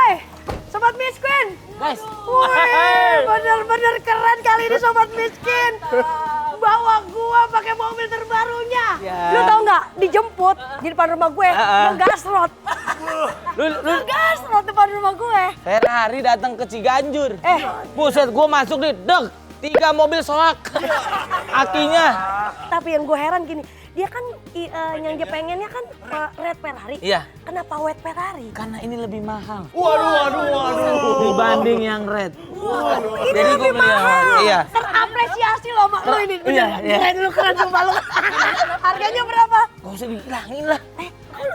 Hai, Sobat Miskin. Guys. Wih, bener-bener keren kali ini Sobat Miskin. Bawa gua pakai mobil terbarunya. Ya. Lu tau nggak? Dijemput di depan rumah gue, ngegasrot. Ngegasrot depan rumah gue. Ferrari datang ke Ciganjur. Buset, gua masuk nih, deg. 3 mobil soak. Akinya. Tapi yang gue heran gini, dia kan yang dia pengennya kan red Ferrari. Iya. Kenapa white Ferrari? Karena ini lebih mahal. Waduh. Dibanding yang red. Ini Jadi lebih gua beli yang mahal. white. Iya. Terapresiasi loh mak lu ini. Iya, iya. Keren lu, keren sumpah lu. Harganya berapa? Gak usah dihilangin lah.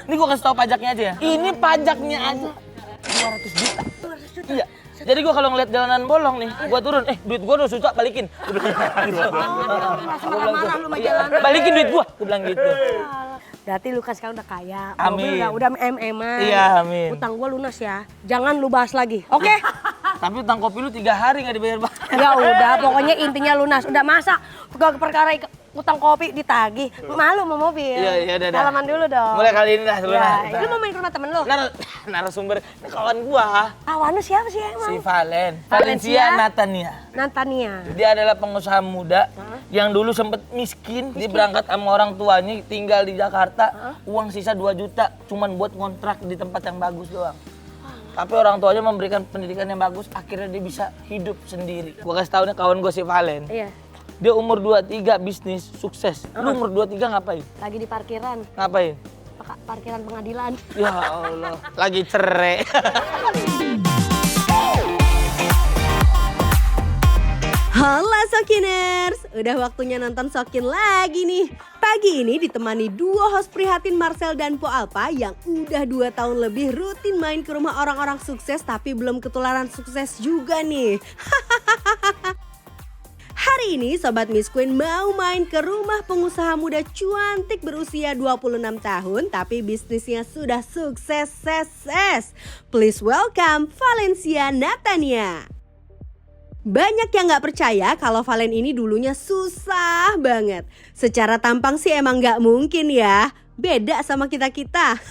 Ini gua kasih tau pajaknya aja ya. Ini pajaknya aja 200 juta. Iya. Jadi gua kalau ngeliat jalanan bolong nih, gua turun, duit gua 2 juta balikin. Langsung marah-marah lu sama jalanan. Balikin duit gua bilang gitu. Berarti lu kan sekarang udah kaya, Amin. mobil udah MM-an. Iya, amin. Utang gua lunas ya, jangan lu bahas lagi, oke? Tapi utang kopi lu 3 hari gak dibayar bang. Ya udah, pokoknya intinya lunas. Udah masa perkara utang kopi ditagih, malu mau mobil. Iya, udah. Salaman dulu dong. Mulai kali ini dah lunas. Ya, lu mau main ke rumah temen lu? Narasumber, ini kawan gua. Awan lu siapa sih emang? Si Valencia Natania. Natania. Dia adalah pengusaha muda yang dulu sempet miskin. Dia berangkat sama orang tuanya, tinggal di Jakarta. Uang sisa 2 juta, cuman buat ngontrak di tempat yang bagus doang. Tapi orang tuanya memberikan pendidikan yang bagus, akhirnya dia bisa hidup sendiri. Gua kasih tau nih kawan gua si Valen. Iya. Dia umur 23 bisnis sukses. Lu umur 23 ngapain? Lagi di parkiran, Ngapain? parkiran pengadilan. Ya Allah, lagi cerai. Halo Sokiners, udah waktunya nonton Sokin lagi nih. Pagi ini ditemani duo host prihatin Marcel dan Po Alpa yang udah 2 tahun lebih rutin main ke rumah orang-orang sukses tapi belum ketularan sukses juga nih. Hari ini Sobat Miss Queen mau main ke rumah pengusaha muda cuantik berusia 26 tahun tapi bisnisnya sudah sukses. Please welcome Valencia Natania. Banyak yang gak percaya kalau Valen ini dulunya susah banget. Secara tampang sih emang gak mungkin ya. Beda sama kita-kita.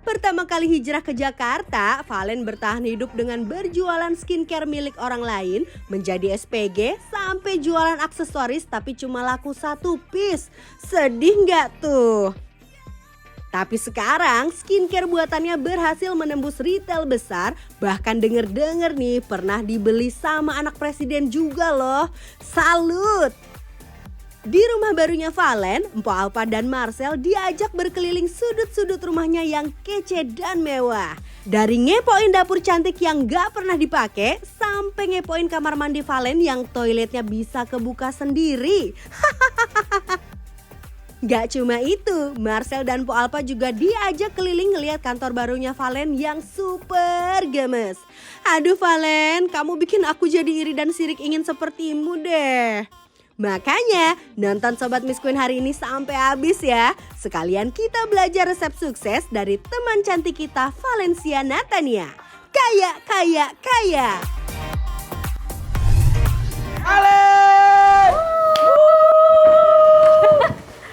Pertama kali hijrah ke Jakarta, Valen bertahan hidup dengan berjualan skincare milik orang lain, menjadi SPG, sampai jualan aksesoris tapi cuma laku 1 piece. Sedih gak tuh? Tapi sekarang skincare buatannya berhasil menembus retail besar, bahkan denger-denger nih pernah dibeli sama anak presiden juga loh. Salut! Di rumah barunya Valen, Empo Alpa dan Marcel diajak berkeliling sudut-sudut rumahnya yang kece dan mewah. Dari ngepoin dapur cantik yang gak pernah dipakai, sampai ngepoin kamar mandi Valen yang toiletnya bisa kebuka sendiri. Gak cuma itu, Marcel dan Po Alpa juga diajak keliling ngeliat kantor barunya Valen yang super gemes. Aduh Valen, kamu bikin aku jadi iri dan sirik ingin sepertimu deh. Makanya nonton Sobat Miss Queen hari ini sampai habis ya. Sekalian kita belajar resep sukses dari teman cantik kita Valencia Natania. Kaya. Valen!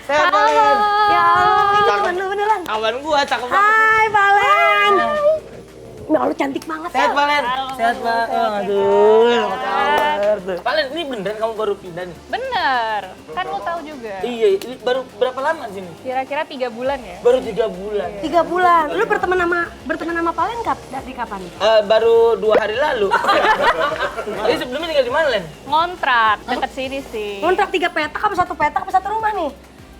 Sehat Valen. Ya Allah, ini temen lu beneran. Kawan gua cakep banget. Hai Valen. Ya lu cantik banget. Sehat Valen. Sehat Pak. Aduh, apa kabar tuh? Valen, ini beneran kamu baru pindah nih? Bener, kan lo tahu juga. Iya, ini baru berapa lama di sini? Kira-kira 3 bulan ya? Baru 3 bulan. 3 bulan. Lu berteman sama Valen dari kapan? Baru 2 hari lalu. Jadi sebelumnya tinggal di mana, Len? Ngontrak, deket sini sih. Kontrak 3 petak apa 1 petak apa 1 rumah nih?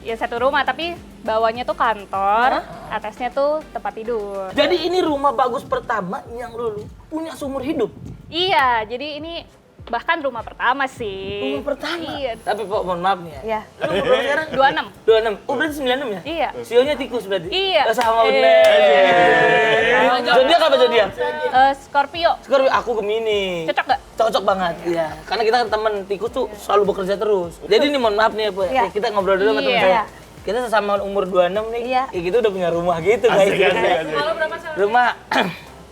Ya 1 rumah, tapi bawahnya tuh kantor, atasnya tuh tempat tidur. Jadi ini rumah bagus pertama yang lu punya seumur hidup? Iya, jadi ini bahkan rumah pertama sih. Rumah pertama? Iya. Tapi Pok, mohon maaf nih ya. Iya. Lu umur berapa sekarang? 26. 26. Oh berarti 96 ya? Iya. Sionya tikus berarti? Iya. Oh, sama bener. Zodiak apa zodiak? Scorpio. Scorpio, aku Gemini. Cocok gak? Cocok banget, iya. Karena kita kan temen tikus tuh selalu bekerja terus. Jadi nih mohon maaf nih ya, Bu. Iya. Kita ngobrol dulu sama temen Iya. saya. Kita sesama umur 26 nih, Iya. ya kita udah punya rumah gitu guys. Rumah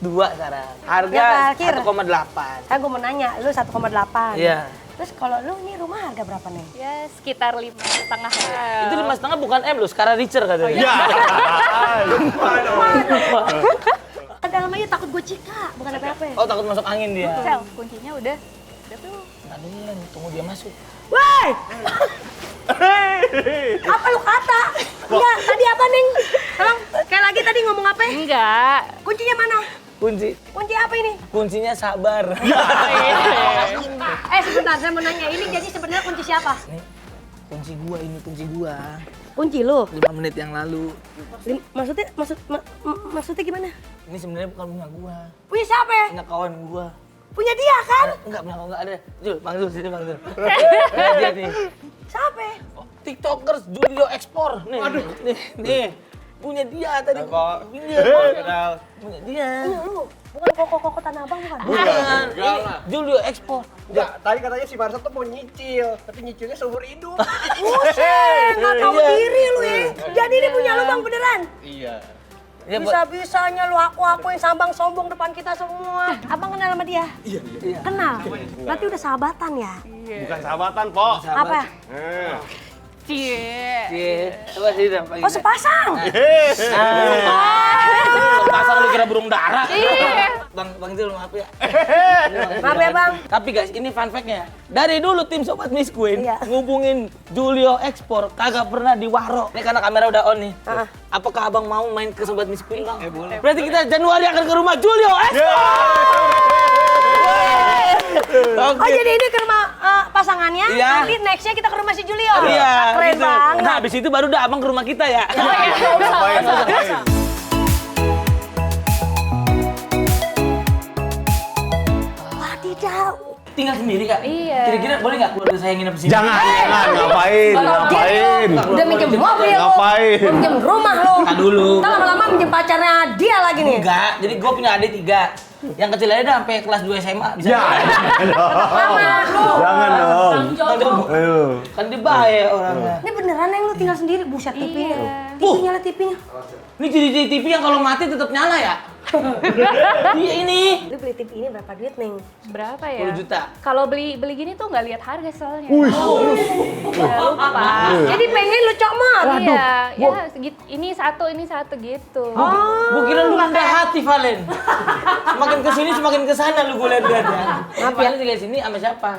2 sekarang. Harga parkir? 1,8. Kan gue mau nanya, lu 1,8. Iya. Terus kalau lu ini rumah harga berapa nih? Ya sekitar 5,5. Itu 5,5 bukan M loh, sekarang Richer katanya. Ya. Ada Cika, bukan apa-apa. Oh takut masuk angin dia. Sel, kuncinya udah tuh. Nggak dulu, tunggu dia masuk. Woi! Apa lu kata? Enggak, tadi apa, Neng? Tolong, kayak lagi tadi ngomong apa? Enggak. Kuncinya mana? Kunci apa ini? kuncinya sabar. Sebentar, saya mau nanya. Ini jadi sebenarnya kunci siapa? Nih, kunci gua. Kunci lu? 5 menit yang lalu. Maksudnya gimana? Ini sebenarnya bukan punya gua. Punya siapa ya? Punya kawan gua. Punya dia kan? Enggak ada. Jul, Bang Jul, sini Bang Jul. Dia nih. Siapa ya? Oh, TikTokers Julio Expor. Nih, nih. Punya dia tadi. Punya dia. Punya lu? Bukan koko Tanah Abang bukan? Bukan. Ini Julio Expor. Enggak, tadi katanya si Marcel tuh mau nyicil, tapi nyicilnya seumur hidup. Buset, nggak tahu Iya. diri lu ya. Jadi ini punya lu Bang beneran? Iya. Ya, Bisa-bisanya lu aku-akuin sambang sombong depan kita semua. Abang kenal sama dia? Iya. Kenal? Berarti udah sahabatan ya? Bukan sahabatan, Po. Apa? Cie. Coba sini dong, panggil. Oh sepasang? Pasang lu kira burung dara. Iya. Bang Jul, maaf ya. Maaf ya Bang. Tapi guys, ini fun fact-nya. Dari dulu tim Sobat Miss Queen Iya. ngubungin Julio Expor kagak pernah diwaro. Ini karena kamera udah on nih. Apakah abang mau main ke Sobat Miss Queen, Bang? Boleh. Berarti kita Januari akan ke rumah Julio Expor. Oh jadi ini ke rumah pasangannya, Iya. nanti nextnya kita ke rumah si Julio? Iya. Keren gitu. banget. Nah, habis itu baru dah abang ke rumah kita ya. Ngapain? Wadidaw. Tinggal sendiri, Kak? Iya. Kira-kira boleh nggak keluarga saya nginep sini? Jangan, ngapain? Udah minjem mobil lu. Ngapain? Lu minjem rumah lu. Ntar dulu. Ntar lama-lama minjem pacarnya dia lagi nih. Enggak, jadi gue punya adik 3. Yang kecil aja udah sampai kelas 2 SMA. Bisa. Jangan dong. Mama lu. Jangan dong. Ayo. Kan dia bahaya orangnya. Ini beneran yang lu tinggal sendiri? Buset TV-nya. Iya. TV-nya lah TV-nya. Ini jadi TV yang kalau mati tetap nyala ya? Iya ini. Lu beli TV ini berapa duit, Neng? Berapa ya? 10 juta. Kalau beli gini tuh nggak lihat harga soalnya. Wih. Ya, lupa. Jadi pengen lu comot. Iya, ya ini satu gitu. Gue kira lu rendah hati, Valen. Semakin kesini semakin kesana lu gue lihat-lihat ya. Valen tinggal sini sama siapa?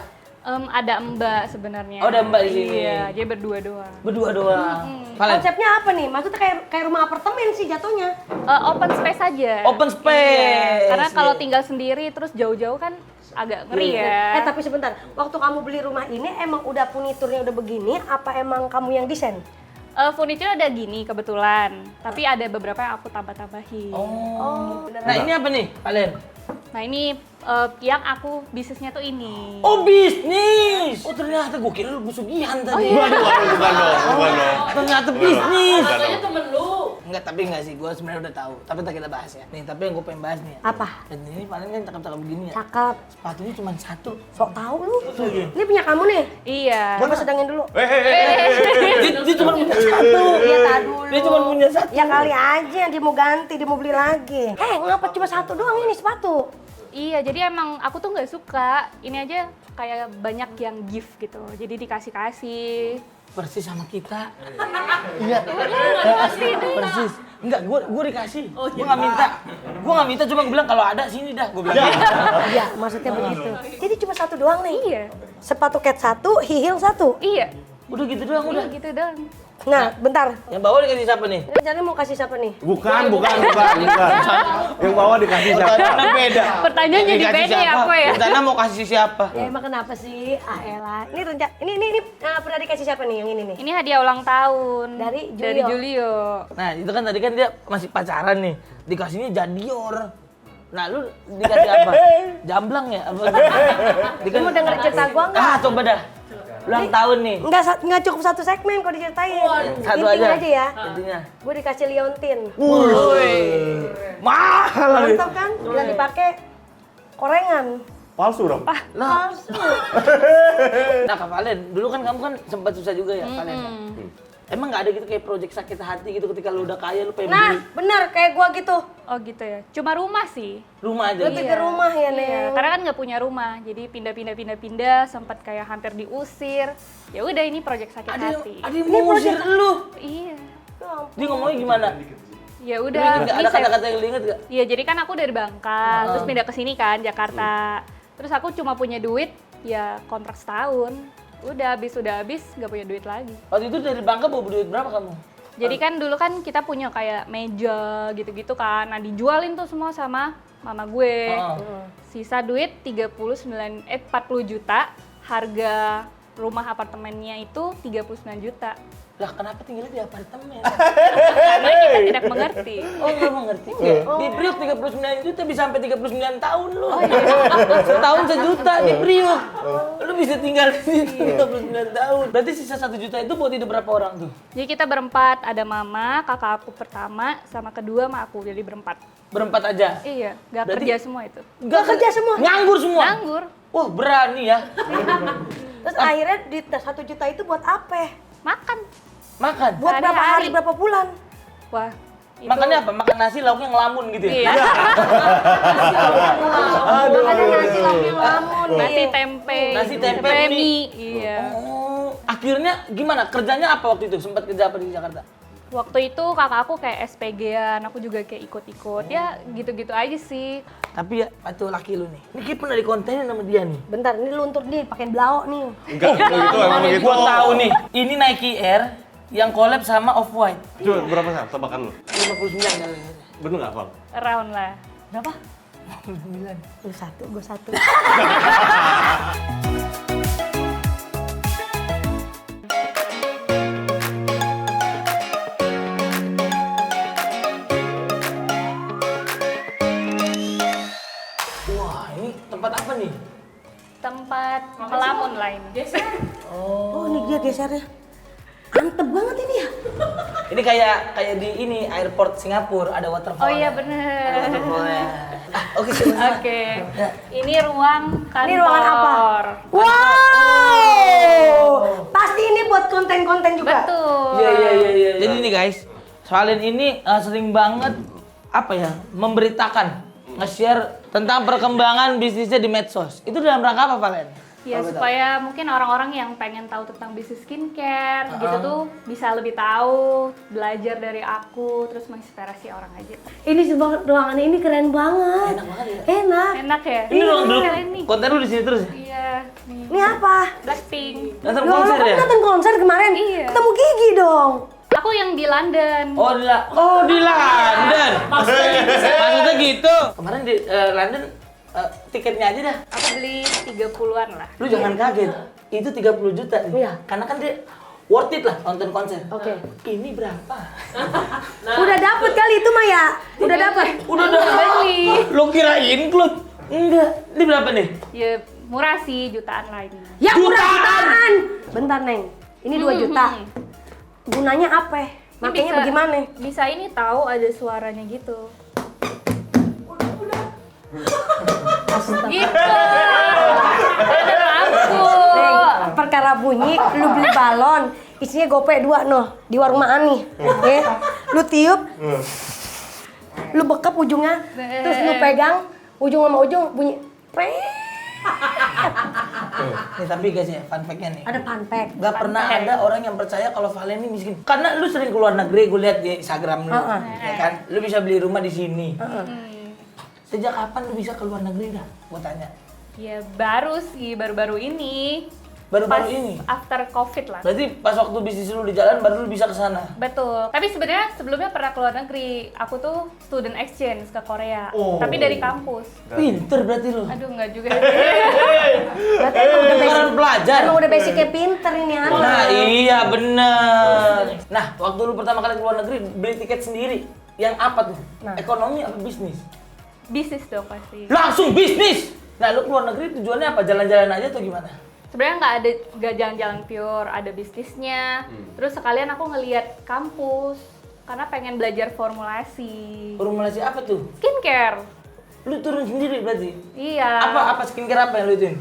Ada Mbak sebenarnya. Oh, ada Mbak di sini. Iya, dia berdua doang. Berdua doang. Valen. Konsepnya apa nih? Maksudnya kayak rumah apartemen sih jatuhnya. Open space aja. Open space. Iya, karena kalau Iya. tinggal sendiri terus jauh-jauh kan agak ngeri ya. Tapi sebentar, waktu kamu beli rumah ini emang udah furniturnya udah begini, apa emang kamu yang desain? Furniture ada gini kebetulan, tapi ada beberapa yang aku tambah-tambahin. Oh. Nah ini apa nih, Valen? Nah ini yang aku bisnisnya tuh ini. Oh bisnis. Oh ternyata gue kira lu pesugihan tadi. Bukan dong. Ternyata bisnis. Katanya temen lu. Enggak, tapi enggak sih. Gue sebenarnya udah tahu. Tapi ntar kita bahas ya. Nih, tapi yang gue pengen bahas nih. Apa? Dan ini paling kan cakep-cakep begini ya. Cakep. Sepatunya cuma 1. Sok tahu lu. Ini punya kamu nih. Iya. Coba sedangin dulu. Dia cuma punya 1. Iya, tar dulu. Dia cuma punya 1. Ya kali aja dia mau ganti, dia mau beli lagi. Ngapa cuma 1 doang ini sepatu? Iya, jadi emang aku tuh nggak suka. Ini aja kayak banyak yang gift gitu. Jadi dikasih-kasih. Persis sama kita. Iya. Persis. Enggak, gue dikasih. Gue nggak minta. Gue nggak minta, cuma gue bilang kalau ada sini dah. Gue bilang. Iya, maksudnya begitu. Jadi cuma 1 doang nih. Iya. Sepatu cat 1, hihil 1. Iya. Udah gitu doang udah. Gitu doang. Nah, bentar. Yang bawah dikasih siapa nih? Rencananya mau kasih siapa nih? Bukan. Yang bawah dikasih siapa? Pertanyaan beda. Pertanyaan jadi Dikasih beda ya siapa? aku ya. Rencana mau kasih siapa? Ya emang kenapa sih? Elah. Ini pernah dikasih siapa nih yang ini nih? Ini hadiah ulang tahun Dari Julio. Dari Julio. Nah itu kan tadi kan dia masih pacaran nih. Dikasihnya Jadior. Nah lu dikasih apa? Jamblang ya? Apa? Lu mau denger cerita gua nggak? Ah coba dah. Ulang tahun nih. Nggak cukup 1 segmen kalau diceritain. Satu Intinya aja. ya. Intinya. Gue dikasih Leontin. Mahal lagi. Mantap kan? Udah dipakai korengan. Palsu dong. Palsu. Nah Kak Valen, dulu kan kamu kan sempat susah juga ya Valen. Emang nggak ada gitu kayak project sakit hati gitu ketika lu udah kaya lu pengen Nah, beli benar kayak gua gitu. Oh gitu ya. Cuma rumah sih. rumah aja Lebih gitu? ke rumah ya, Iya, Neng. karena kan nggak punya rumah, jadi pindah, sempat kayak hampir diusir. Ya udah ini proyek sakit hati. Ada yang mau ngusir lu. Iya. Dia ngomongnya gimana? Ya Lu udah. ingat ada bisa. kata-kata yang lu inget gak? Iya, jadi kan aku dari Bangka, terus pindah ke sini kan, Jakarta. Terus aku cuma punya duit, ya kontrak setahun. Udah habis, nggak punya duit lagi. Waktu itu dari Bangka bawa duit berapa kamu? Jadi kan dulu kan kita punya kayak meja gitu-gitu kan. Nah, dijualin tuh semua sama mama gue. Sisa duit 40 juta, harga rumah apartemennya itu 39 juta. Lah kenapa tinggalnya di apartemen? Karena kita tidak mengerti. Oh nggak mengerti nggak? Di Priuk 39 juta bisa sampai 39 tahun lu. Setahun 1 juta di Priuk. Lu bisa tinggal di situ 39 tahun. Berarti sisa 1 juta itu buat hidup berapa orang tuh? Jadi kita berempat, ada mama, kakak aku pertama, sama kedua sama aku, jadi berempat. Berempat aja? Iya, nggak Berarti- kerja semua itu. Nggak kerja semua? Nganggur semua? Nganggur, Wah berani ya. Terus akhirnya di 1 juta itu buat apa? makan. Makan? Buat berapa hari, Sehari-hari. berapa bulan? Wah, itu... Makannya apa? Makan nasi lauknya ngelamun gitu ya? Iya, Ada nasi lauknya ngelamun. nasi Iya. tempe, Nasi tempe, mie. mie. Iya. Oh, akhirnya gimana? Kerjanya apa waktu itu? Sempat kerja apa di Jakarta? Waktu itu kakak aku kayak SPG-an, aku juga kayak ikut-ikut. Ya gitu-gitu aja sih. Tapi ya, itu laki lu nih. Ini kayak pernah dikontenin sama dia nih. Bentar, ini luntur nih, pakai blau nih. Enggak, begitu emang begitu. Gua tahu nih, ini Nike Air yang collab sama Off-White. Coba berapa Sam? Tebakan lu? 59 kali. Bener nggak, Bang? Around lah. Berapa? 59. Lu 1, gua 1. Wah, ini tempat apa nih? Tempat melamun lah ini. Oh, ini dia gesernya. Antep banget ini ya. Ini kayak di ini airport Singapura ada waterfall. Oh iya Ada bener. waterfallnya. Oke, sebentar. Oke, ini ruang kantor. Ini ruangan apa? Wow! Pasti ini buat konten-konten juga. Betul. Iya. Jadi nih guys, Valen ini sering banget apa ya memberitakan, nge-share tentang perkembangan bisnisnya di medsos. Itu dalam rangka apa Valen? Ya supaya mungkin orang-orang yang pengen tahu tentang bisnis skincare gitu tuh bisa lebih tahu, belajar dari aku, terus menginspirasi orang aja. Ini sebuah ruangan ini keren banget. Enak banget ya. Enak. Enak ya? Ini ruang dulu. Ini. Konten lu di sini terus. Iya, nih. Ini apa? Blackpink. Nonton Loh, konser lo ya? kan nonton konser kemarin. Iya. Ketemu Gigi dong. Aku yang di London. Oh di London. Maksudnya gitu. Kemarin di London tiketnya aja dah. Aku beli 30-an lah. Lu jangan kaget. Itu 30 juta nih. Iya. Karena kan dia worth it lah nonton konser. Oke. Ini berapa? Udah dapet kali itu Maya. Udah dapet. Udah beli. Lu kira include? Enggak. Ini berapa nih? Ya murah sih, jutaan lah ini. Ya murah Jutaan. jutaan. Bentar Neng. Ini 2 juta. Gunanya apa? Ini Makanya bisa- bagaimana? Bisa ini tahu ada suaranya gitu. Gitu. Ada lampu. Neng, perkara bunyi, lu beli balon, isinya gope 2 noh di warung Maani. Ya. Lu tiup, lu bekap ujungnya, terus lu pegang ujung sama ujung bunyi. Preng. Nih tapi guys ya, fun fact-nya nih. Ada panpek. Gak pernah ada orang yang percaya kalau Valen ini miskin. Karena lu sering keluar negeri, gue lihat di Instagram lu, ya kan? Lu bisa beli rumah di sini. Sejak kapan lu bisa keluar negeri dah? Gue tanya. Ya baru sih, baru-baru ini. Baru-baru Pas ini? after COVID lah. Berarti pas waktu bisnis lu di jalan baru lu bisa ke sana. Betul. Tapi sebenarnya sebelumnya pernah keluar negeri. Aku tuh student exchange ke Korea. Oh. Tapi dari kampus. Pinter berarti lu. Aduh, nggak juga. Berarti emang udah basic. Orang pelajar. Emang udah basicnya pinter ini anak. Nah iya bener. Nah waktu lu pertama kali keluar negeri beli tiket sendiri. Yang apa tuh? Ekonomi apa bisnis? Bisnis dong pasti. Langsung bisnis! Nah lu keluar negeri tujuannya apa? Jalan-jalan aja atau gimana? Sebenarnya nggak jalan-jalan pure, ada bisnisnya. Terus sekalian aku ngeliat kampus karena pengen belajar formulasi. Formulasi apa tuh? Skincare. Lu turun sendiri berarti? Iya. Apa skincare apa yang lu ituin?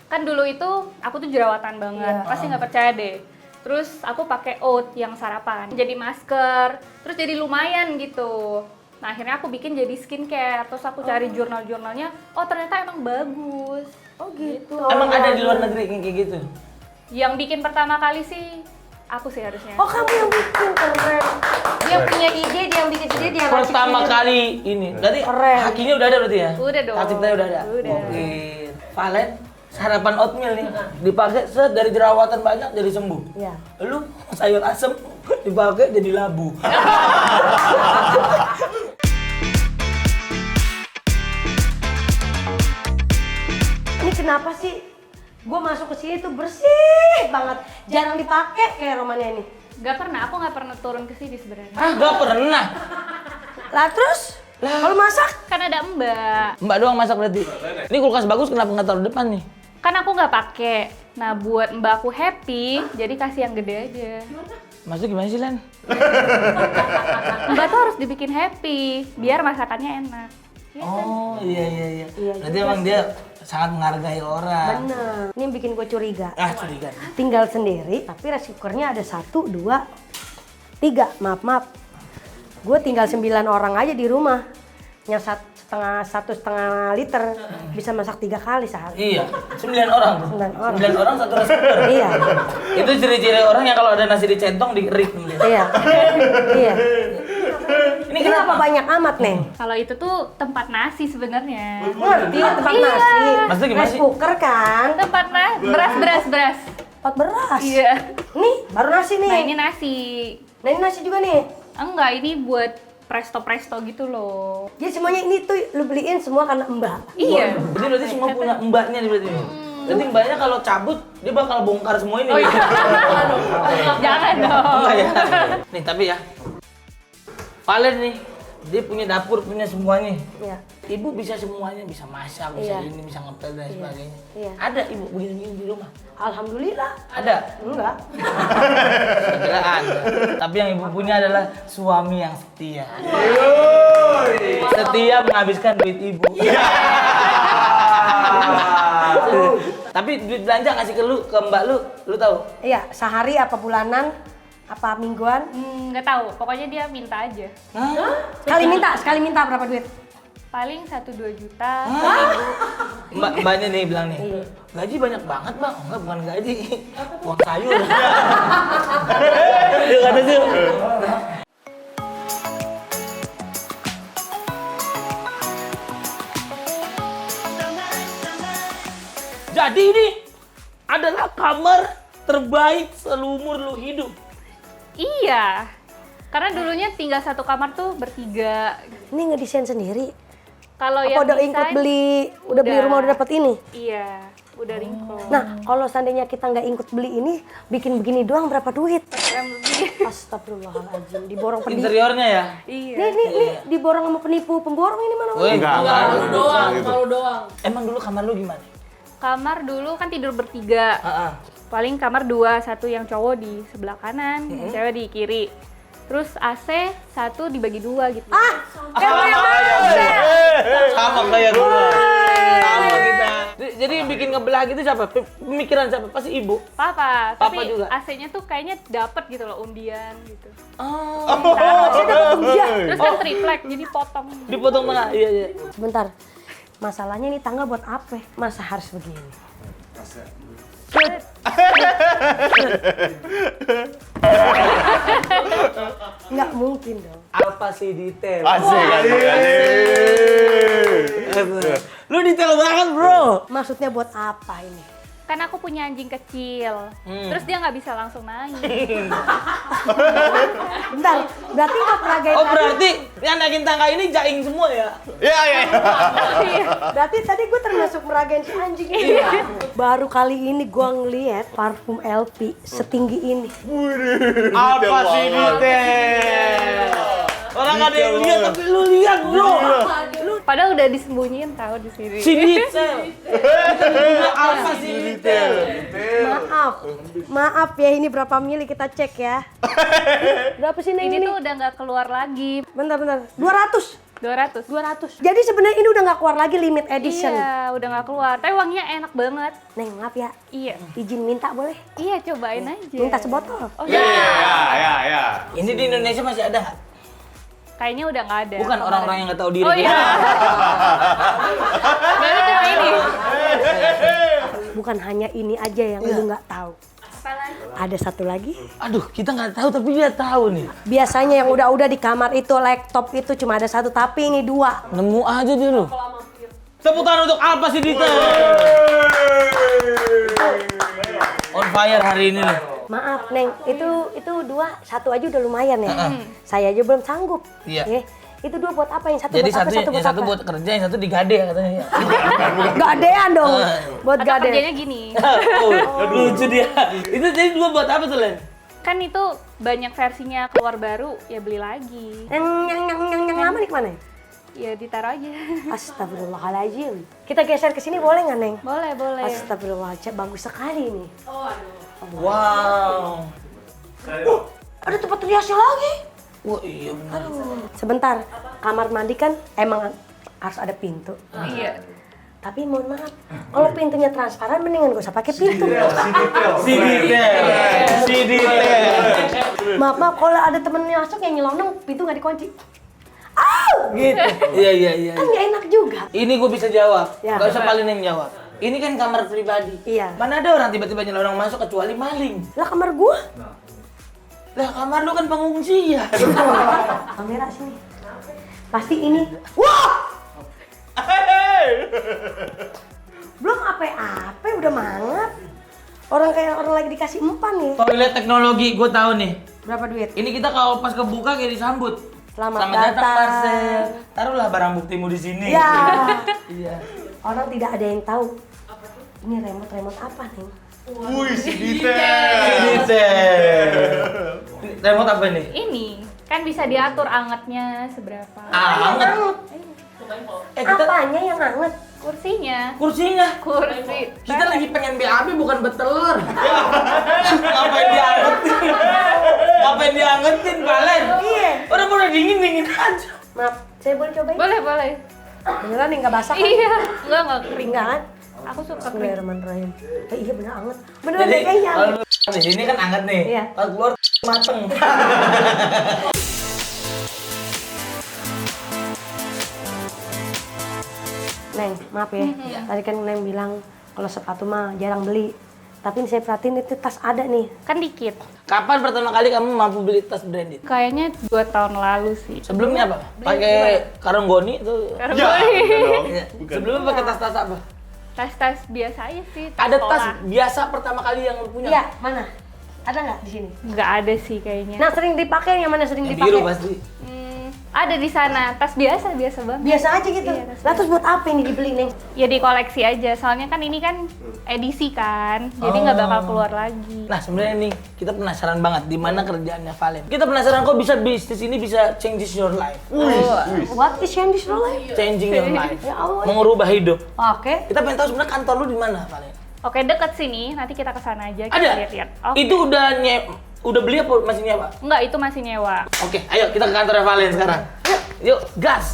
Kan dulu itu aku tuh jerawatan banget, pasti nggak percaya deh. Terus aku pakai oat yang sarapan, jadi masker, terus jadi lumayan gitu. Nah akhirnya aku bikin jadi skincare, terus aku cari jurnal-jurnalnya, oh ternyata emang bagus. Oh gitu. Emang ada di luar negeri yang kayak gitu? Yang bikin pertama kali sih Aku sih harusnya. Oh kamu yang bikin, keren. Dia punya ide, dia yang bikin ide, dia yang Pertama racik ide. kali ini. Berarti Keren. hakinya udah ada berarti ya? Udah dong. Tatipnya udah ada? Udah. Oke. Valen, sarapan oatmeal nih. Dipakai set dari jerawatan banyak jadi sembuh. Iya. Lu sayur asem dipakai jadi labu. Ini kenapa sih? Gue masuk ke sini tuh bersih banget, jarang dipakai kayak Romania ini. Gak pernah, aku gak pernah turun ke sini sebenarnya. Ah, gak pernah. Lah terus, kalau masak? Kan ada Mbak. Mbak doang masak berarti. Ini kulkas bagus kenapa nggak taruh depan nih? Kan aku nggak pakai. Nah, buat Mbak aku happy, jadi kasih yang gede aja. Maksudnya gimana sih, Len? Mbak tuh harus dibikin happy, biar masakannya enak. Oh, iya. Iya Berarti juga emang dia sangat menghargai orang. Bener. Ini yang bikin gue curiga. Ah, curiga. Tinggal sendiri, tapi rice cookernya ada 1, 2, 3. Maaf. Gue tinggal 9 orang aja di rumah. Yang 1,5 liter bisa masak 3 kali sehari. Iya, 9 orang. 9 orang. 9 orang satu rice cooker. Iya, Itu ciri-ciri orang yang kalau ada nasi dicentong di-rik. iya, iya. Ini Ini kenapa banyak amat, Neng? Kalau itu tuh tempat nasi sebenarnya. Ngerti tempat Iya. nasi. Maksudnya gimana Rice sih? cooker kan? Tempat beras. Pot beras. Iya. Nih, baru nasi nih. Nah, ini nasi. Nah, ini nasi juga nih. Enggak, ini buat presto gitu loh. Jadi semuanya ini tuh lu beliin semua karena Mbak. Iya. Jadi berarti semua punya mbaknya nih berarti. Berarti mbaknya kalau cabut dia bakal bongkar semua ini. Oh iya. Jangan dong. Enggak ya. Nih tapi ya. Valen nih, dia punya dapur, punya semuanya. Iya. Ibu bisa semuanya, bisa masak, bisa Iya. ini, bisa ngepel dan sebagainya. Iya. Ada ibu begini-begini di rumah? Alhamdulillah. Ada? Enggak. Saya kira ada. Tapi yang ibu punya adalah suami yang setia. Setia menghabiskan duit ibu. Tapi duit belanja ngasih ke lu, ke mbak lu tahu? Iya, sehari apa bulanan, apa mingguan. Nggak tahu, pokoknya dia minta aja. Sekali minta berapa duit? Paling 1-2 juta. Mbaknya nih bilang nih, gaji banyak banget bang, enggak bukan gaji, uang sayur. Dia kata sih. Jadi ini adalah kamar terbaik seumur lu hidup. Iya. Karena dulunya tinggal satu kamar tuh bertiga. Ini ngedesain sendiri. Kalau Apa yang udah desain, include udah beli rumah udah dapet ini? Iya, udah ringkong. Nah, kalau seandainya kita nggak include beli ini, bikin begini doang berapa duit? Yang lebih. Astagfirullahaladzim, diborong penipu. Interiornya ya. Iya. Nih, diborong sama penipu pemborong ini mana? Woi, Enggak doang. emang dulu kamar lu gimana? Kamar dulu kan tidur bertiga. Paling kamar 2, satu yang cowok di sebelah kanan, yang cewek di kiri. Terus AC satu dibagi 2 gitu. Sama kayak gua. Sama kita. Jadi yang bikin ngebelah gitu siapa? Pemikiran siapa? Pasti ibu. Papa, Papa tapi juga? AC-nya tuh kayaknya dapet gitu loh, undian gitu. Terus kan triplek, jadi potong. Dipotong tengah. Iya. Sebentar, masalahnya ini tangga buat apa? Masa harus begini? Nggak mungkin dong. Apa sih detail? Asik. Lu detail banget, bro. Maksudnya buat apa ini? Kan aku punya anjing kecil, terus dia nggak bisa langsung naik. Bentar, berarti nggak pernah gaya Oh, tadi? berarti yang naikin tangga ini jaing semua ya? Iya. Berarti tadi gue termasuk meragain si anjing ini. Baru kali ini gue ngeliat parfum LP setinggi ini. Apa sih detail? Orang ada yang lihat tapi lu lihat, bro. Padahal udah disembunyiin tahu di sini. Si detail. Kita punya apa sih detail? Maaf ya, ini berapa mili kita cek ya. Berapa sih Neng Ini ini? tuh udah nggak keluar lagi. Bentar, 200. 200. Jadi sebenarnya ini udah nggak keluar lagi limit edition. Iya, udah nggak keluar. Tapi wanginya enak banget. Neng, maaf ya. Iya. Izin minta boleh? Iya, cobain aja. Minta sebotol. Oh, Iya. Ini di Indonesia masih ada nggak? kayaknya udah nggak ada. Bukan orang-orang yang nggak tahu diri. Oh iya. Baru cuma ini. Bukan hanya ini aja yang lu nggak tahu. Apalagi? Ada satu lagi. Aduh, kita nggak tahu tapi dia tahu nih. Biasanya yang udah di kamar itu laptop itu cuma ada satu, tapi ini dua. Nemu aja dia loh. Tepuk tangan untuk apa sih Dita? On fire hari ini nih. Maaf Neng, itu dua, satu aja udah lumayan ya. Saya aja belum sanggup. Iya. Ya. Itu dua buat apa? Yang satu Jadi buat apa? yang Buat satu apa? buat kerja, yang satu digade katanya. Gadean dong. Buat Atau gade. kerjanya gini. Oh, lucu dia. Itu jadi dua buat apa tuh, Len? Kan itu banyak versinya keluar baru, ya beli lagi. Yang lama nih kemana? Ya ditaruh aja. Astagfirullahaladzim. Kita geser ke sini boleh nggak Neng? Boleh, boleh. Astagfirullahaladzim, bagus sekali nih. Wow. Ada tempat riasnya lagi. Wah, iya benar. Sebentar, kamar mandi kan emang harus ada pintu. Iya. Tapi mohon maaf, kalau pintunya transparan mendingan gak usah pakai pintu. Si detail. Maaf, kalau ada temennya masuk yang nyelonong, pintu nggak dikunci. Gitu. Iya. Kan nggak enak juga. Ini gue bisa jawab. Ya. Gak usah paling yang jawab. Ini kan kamar pribadi. Iya. Mana ada orang tiba-tiba nyelonong masuk kecuali maling. Lah kamar gua. Lah kamar lu kan pengungsian. Kamera sini. Pasti ini. Wah! Belum apa-apa udah mangap. Orang kayak orang lagi dikasih empan nih. Toilet teknologi, gue tahu nih. Berapa duit? Ini kita kalau pas kebuka kayak disambut. Selamat datang, datang. Marcel. Taruhlah barang buktimu di sini. Ya. Iya. Orang tidak ada yang tahu. Ini remote apa nih? Wih, si detail. Remote apa nih? Ini kan bisa diatur angetnya seberapa. Anget. Kita Apanya yang anget? Kursinya. kursinya. Kursi. Kita lagi pengen BAB bukan betelor. Ngapain diangetin? Ngapain diangetin, Valen? Iya. Orang udah dingin aja. Maaf, saya boleh cobain? Boleh, boleh. Beneran nih nggak basah kan? Iya. Enggak kering. Enggak kan? Aku suka kering. Bismillahirrahmanirrahim. Iya bener anget. Beneran Jadi deh kayaknya. kalau lu di sini kan anget nih. Iya. Pas keluar mateng. Neng, maaf ya. Tadi kan Neng bilang kalau sepatu mah jarang beli. Tapi ini saya perhatiin itu tas ada nih. Kan dikit. Kapan pertama kali kamu mampu beli tas branded? Kayaknya 2 tahun lalu sih. Sebelumnya apa? Pakai karungoni tuh. Karena Ya, gue enggak dong. Iya. Bukan. Sebelumnya pakai tas-tas apa? tas-tas biasa aja sih. Ada tas sekolah. biasa pertama kali yang lu punya? Iya, mana? Ada nggak di sini? Nggak ada sih kayaknya. Nah, sering dipakai yang mana sering Yang dipakai? biru pasti. Ada di sana. Tas biasa banget. Biasa aja gitu. Iya, tas Lah terus buat apa ini dibeli, Neng? Ya dikoleksi aja. Soalnya kan ini kan edisi kan. Jadi nggak bakal keluar lagi. Nah sebenarnya nih kita penasaran banget di mana kerjaannya Valen. Kita penasaran kok bisa bisnis ini bisa changes your life, What is yang life? changing your life, Ya Allah. mengubah hidup. Oke. Kita pengen tahu sebenarnya kantor lu di mana Valen? Oke, deket sini. Nanti kita kesana aja. Kita Ada? lihat-lihat. Oke. Itu udah beli apa masih nyewa? Enggak, itu masih nyewa. Oke, ayo kita ke kantornya Valen sekarang. Yuk, gas.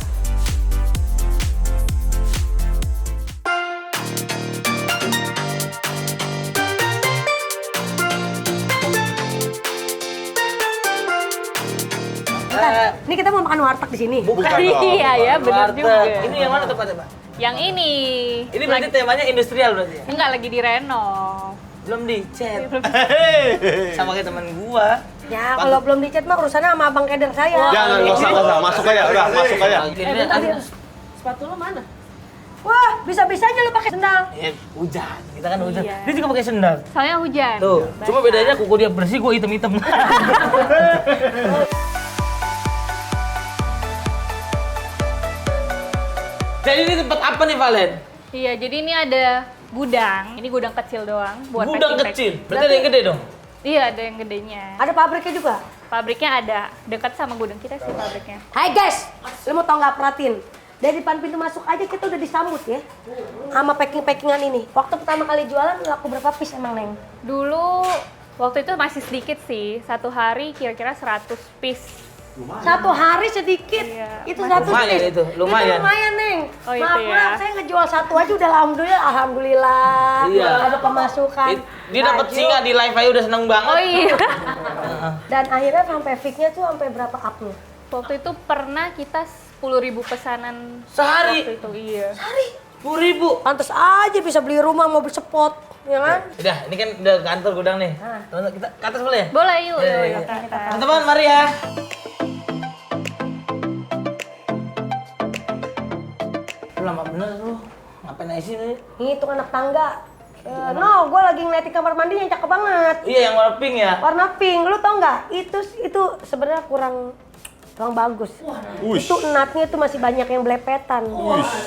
Ini kita mau makan warteg di sini. Bukan. Iya ya, benar Warteg. juga. Ini yang mana tempatnya, Pak? Yang ini. Ini berarti temanya industrial berarti ya? Enggak, lagi direnov. Belum dicet. Sama kayak teman gua. Ya, kalau belum dicet mah urusannya sama abang keder saya. Jangan, nggak usah. Masuk aja, udah, masuk aja. Bentar, Bil. Sepatu lo mana? Wah, bisa-bisanya lo pakai sendal. Ya, hujan. Kita kan hujan. Iya. Dia juga pakai sendal. Soalnya hujan. Tuh, Basah. cuma bedanya kuku dia bersih, gua hitam-hitam. Jadi ini tempat apa nih, Valen? Iya, jadi ini ada gudang. Ini gudang kecil doang buat Gudang packing-packing. kecil. Berarti ada yang gede dong? Iya, ada yang gedenya. Ada pabriknya juga. Pabriknya ada dekat sama gudang kita sih pabriknya. Hai guys, lu mau tau nggak perhatiin? Dari depan pintu masuk aja kita udah disambut ya sama packing-packingan ini. Waktu pertama kali jualan laku berapa piece emang, Neng? Dulu waktu itu masih sedikit sih. Satu hari kira-kira 100 piece. Satu hari sedikit. Iya. Itu 100 Lumayan piece. itu, lumayan. Itu lumayan, Neng. Oh, itu maaf, ya. maaf, saya ngejual satu aja udah alhamdulillah. Iya. Ada pemasukan. Dia dapat Baju. singa di live aja udah seneng banget. Oh iya. Dan akhirnya sampai fix-nya tuh sampai berapa up-nya? Waktu itu pernah kita 10.000 pesanan Sehari? waktu itu, iya. 10.000. Pantes aja bisa beli rumah, mobil sport. Ya kan? Udah, ini kan udah kantor gudang nih. Teman-teman, kita ke atas boleh ya? Boleh, yuk, Iya, yuk, iya. yuk, ke atas. Teman-teman, mari ya. Lu lama bener lu. Ngapain aja sih lu? Itu anak tangga. No, gue lagi ngeliatin kamar mandi yang cakep banget. Iya, yang warna pink ya. Warna pink, lu tau nggak? Itu sebenarnya kurang bagus. Wush. Itu natnya tuh masih banyak yang belepetan.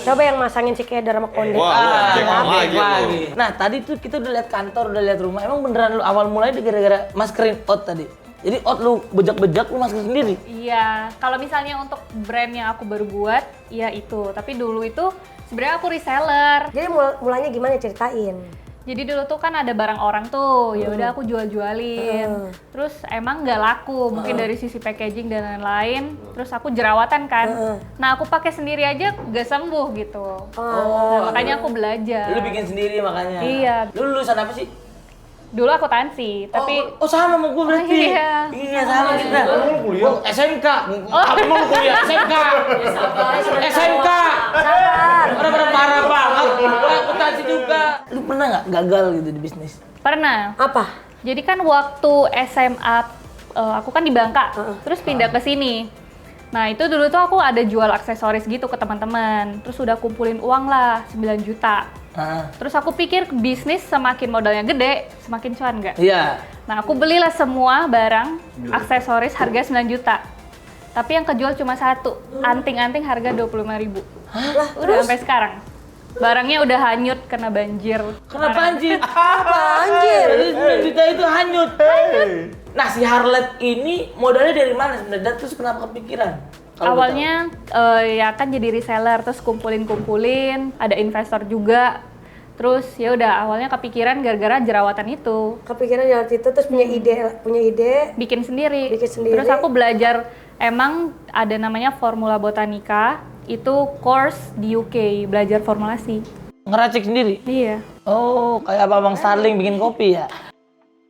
Coba yang masangin si Keder sama Konde. Wah, cek lagi lu. Nah, tadi tuh kita udah lihat kantor, udah lihat rumah. Emang beneran lu awal mulai gara-gara maskerin out tadi? Jadi out lu bejak-bejak lu masker sendiri? Iya, kalau misalnya untuk brand yang aku baru buat, ya itu. Tapi dulu itu sebenarnya aku reseller. Jadi mulanya gimana ceritain? Jadi dulu tuh kan ada barang orang tuh, ya udah aku jual-jualin. Terus emang nggak laku, mungkin dari sisi packaging dan lain-lain. Terus aku jerawatan kan. Nah aku pakai sendiri aja nggak sembuh gitu. Nah, makanya aku belajar. Lu bikin sendiri makanya? Iya. Lu lulusan apa sih? Dulu aku tansi, tapi Oh sama sama gue berarti. Iya. Iya sama kita. kuliah? Oh, SMK. Apa mau lu kuliah? SMK. SMK. Sabar. Orang-orang parah banget. Gua akuntansi juga. Lu pernah nggak gagal gitu di bisnis? pernah. Apa? Jadi kan waktu SMA aku kan di Bangka, terus pindah ke sini. Nah itu dulu tuh aku ada jual aksesoris gitu ke teman-teman. Terus udah kumpulin uang lah 9 juta. Terus aku pikir bisnis semakin modalnya gede, semakin cuan nggak? Iya. Nah aku belilah semua barang aksesoris harga 9 juta. Tapi yang kejual cuma satu, anting-anting harga 25.000. Udah sampai sekarang. Barangnya udah hanyut kena banjir. Kenapa anjir? Anjir. Jadi 9 juta itu hanyut. Nah si Harlet ini modalnya dari mana sebenarnya? Dan terus kenapa kepikiran? Kalau Awalnya ya kan jadi reseller, terus kumpulin, ada investor juga. Terus ya udah awalnya kepikiran gara-gara jerawatan itu. Kepikiran jalan itu terus punya ide Bikin sendiri. Bikin sendiri. Terus aku belajar, emang ada namanya Formula Botanica, itu course di UK, belajar formulasi. ngeracik sendiri? Iya. Oh, kayak abang Starling bikin kopi ya?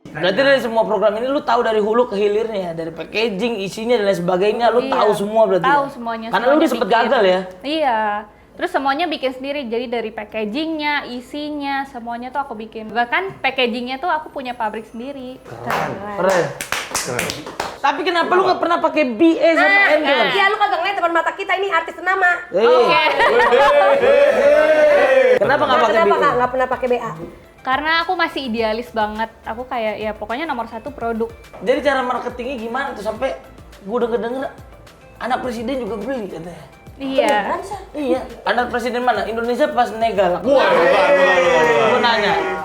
Berarti dari semua program ini lu tahu dari hulu ke hilirnya ya, dari packaging, isinya dan lain sebagainya, lu Iya. tahu semua berarti. Tahu ya? semuanya. Karena lu udah sempet bikin. gagal ya. Iya. Terus semuanya bikin sendiri, jadi dari packagingnya, isinya, semuanya tuh aku bikin. Bahkan packagingnya tuh aku punya pabrik sendiri. Keren. Tapi kenapa lu nggak pernah pakai BA sama endorse? Iya, lu kagak ngeliat depan mata kita ini artis ternama. Oke. Kenapa nggak pakai Kenapa BA? nggak pernah pakai BA? Karena aku masih idealis banget. Aku kayak ya pokoknya nomor 1 produk. Jadi cara marketingnya gimana tuh sampai gua denger anak presiden juga beli katanya. Iya. Iya, anak presiden mana? Indonesia pas negal. Bukan.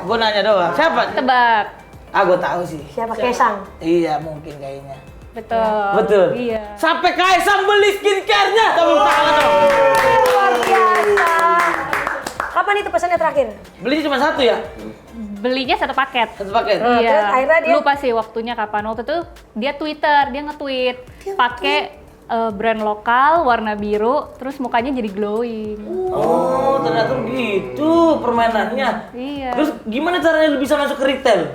Gua nanya doang. Siapa? Tebak. Ah, gua tahu sih. Siapa? Kaisang. Iya, mungkin kayaknya. Betul. Betul. Iya. Sampai Kaisang beli skincare-nya. Tepuk tangan dong. Luar biasa. Kapan itu pesannya terakhir? Beli cuma satu ya? Belinya 1 paket. Satu paket. Terus Iya. akhirnya dia- Lupa sih waktunya kapan. Waktu itu dia Twitter, dia nge-tweet pakai brand lokal warna biru, terus mukanya jadi glowing. Oh, ternyata gitu permainannya. Iya. Terus gimana caranya lu bisa masuk ke retail?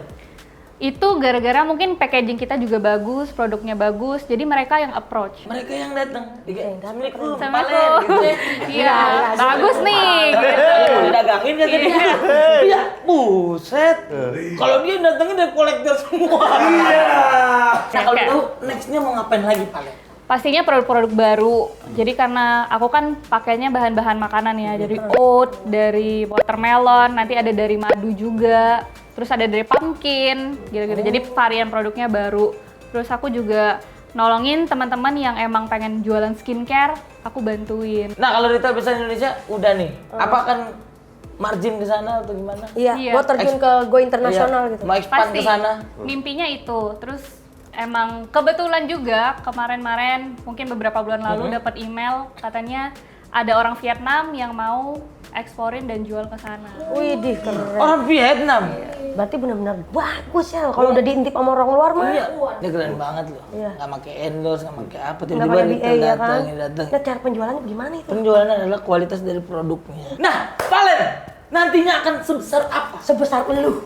Itu gara-gara mungkin packaging kita juga bagus, produknya bagus, jadi mereka yang approach. Mereka yang datang. Assalamualaikum, Assalamualaikum. Palen. Iya, bagus nih. Gitu. Mau didagangin kan tadi? Iya, buset. Kalau dia datangin dari kolektor semua. Iya. Nah, kalau Kayak- tahu nextnya mau ngapain lagi, Palen? Pastinya produk-produk baru. Jadi karena aku kan pakainya bahan-bahan makanan ya, dari oat, dari watermelon, nanti ada dari madu juga, terus ada dari pumpkin, gitu-gitu. Jadi varian produknya baru. Terus aku juga nolongin teman-teman yang emang pengen jualan skincare, aku bantuin. Nah, kalau retail besar Indonesia udah nih. Apa akan margin ke sana atau gimana? Iya, Iya. gua terjun ke Go Internasional Iya, gitu. Mau expand ke sana. Mimpinya itu. Terus emang kebetulan juga kemarin-marin mungkin beberapa bulan lalu dapat email katanya ada orang Vietnam yang mau eksporin dan jual ke sana. Widih, keren. Orang Vietnam. Berarti benar-benar bagus ya. Kalau udah diintip sama orang luar mah. Iya, dia keren banget loh. Iya. Nggak pakai endorse, nggak pakai apa, Nggak tiba-tiba pakai BA retail ya datang, kan? datang. Nah, cara penjualannya gimana itu? Penjualan adalah kualitas dari produknya. Nah, Palen, nantinya akan sebesar apa? Sebesar elu.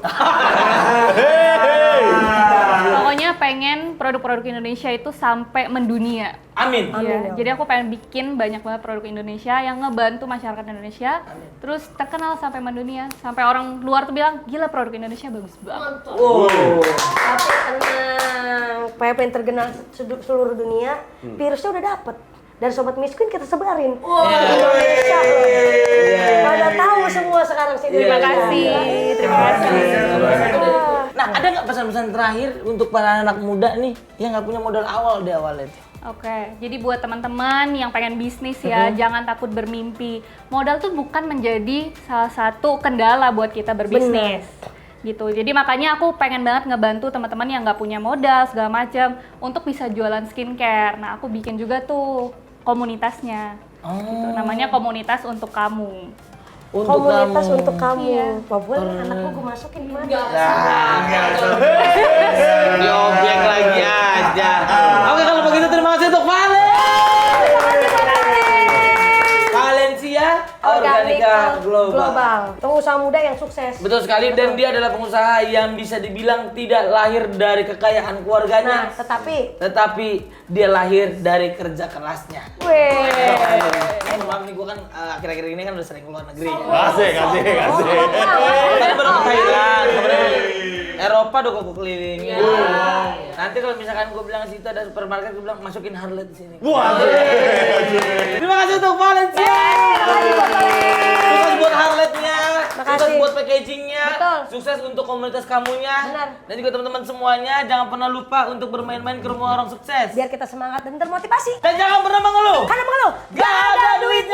Pokoknya pengen produk-produk Indonesia itu sampai mendunia. Amin. Iya, jadi aku pengen bikin banyak banget produk Indonesia yang ngebantu masyarakat Indonesia, terus terkenal sampai mendunia, sampai orang luar tuh bilang, gila produk Indonesia bagus banget. Tapi tenang, pengen terkenal seluruh dunia, virusnya udah dapet. Dan Sobat Miskin kita sebarin. Indonesia. Pada tahu semua sekarang sih. Terima kasih, terima kasih. Nah, ada nggak pesan-pesan terakhir untuk para anak muda nih yang nggak punya modal awal di awalnya? Oke, jadi buat teman-teman yang pengen bisnis ya, jangan takut bermimpi. Modal tuh bukan menjadi salah satu kendala buat kita berbisnis. Gitu. Jadi makanya aku pengen banget ngebantu teman-teman yang nggak punya modal segala macam untuk bisa jualan skincare. Nah, aku bikin juga tuh komunitasnya. Gitu. Namanya komunitas untuk kamu. Komunitas untuk kamu. Iya. Wah, boleh anakku gue masukin di mana? Di objek lagi aja. Oke, kalau begitu terima kasih untuk Valen. Valencia Organika Global. Pengusaha muda yang sukses. Betul sekali, dan dia adalah pengusaha yang bisa dibilang tidak lahir dari kekayaan keluarganya, tetapi dia lahir dari kerja kerasnya. Maaf nih, gue kan akhir-akhir ini kan udah sering keluar negeri. Asik. Tadi baru ke Thailand, kemarin Eropa udah gue kelilingin. Nanti kalau misalkan gue bilang situ ada supermarket, gue bilang masukin Harley di sini. Terima kasih untuk Valencia. Sukses buat Harley-nya, sukses buat packaging-nya, sukses untuk komunitas kamunya. Dan juga teman-teman semuanya, jangan pernah lupa untuk bermain-main ke rumah orang sukses. Biar kita semangat dan termotivasi. Dan jangan pernah mengeluh. Karena mengeluh Gak ada duit.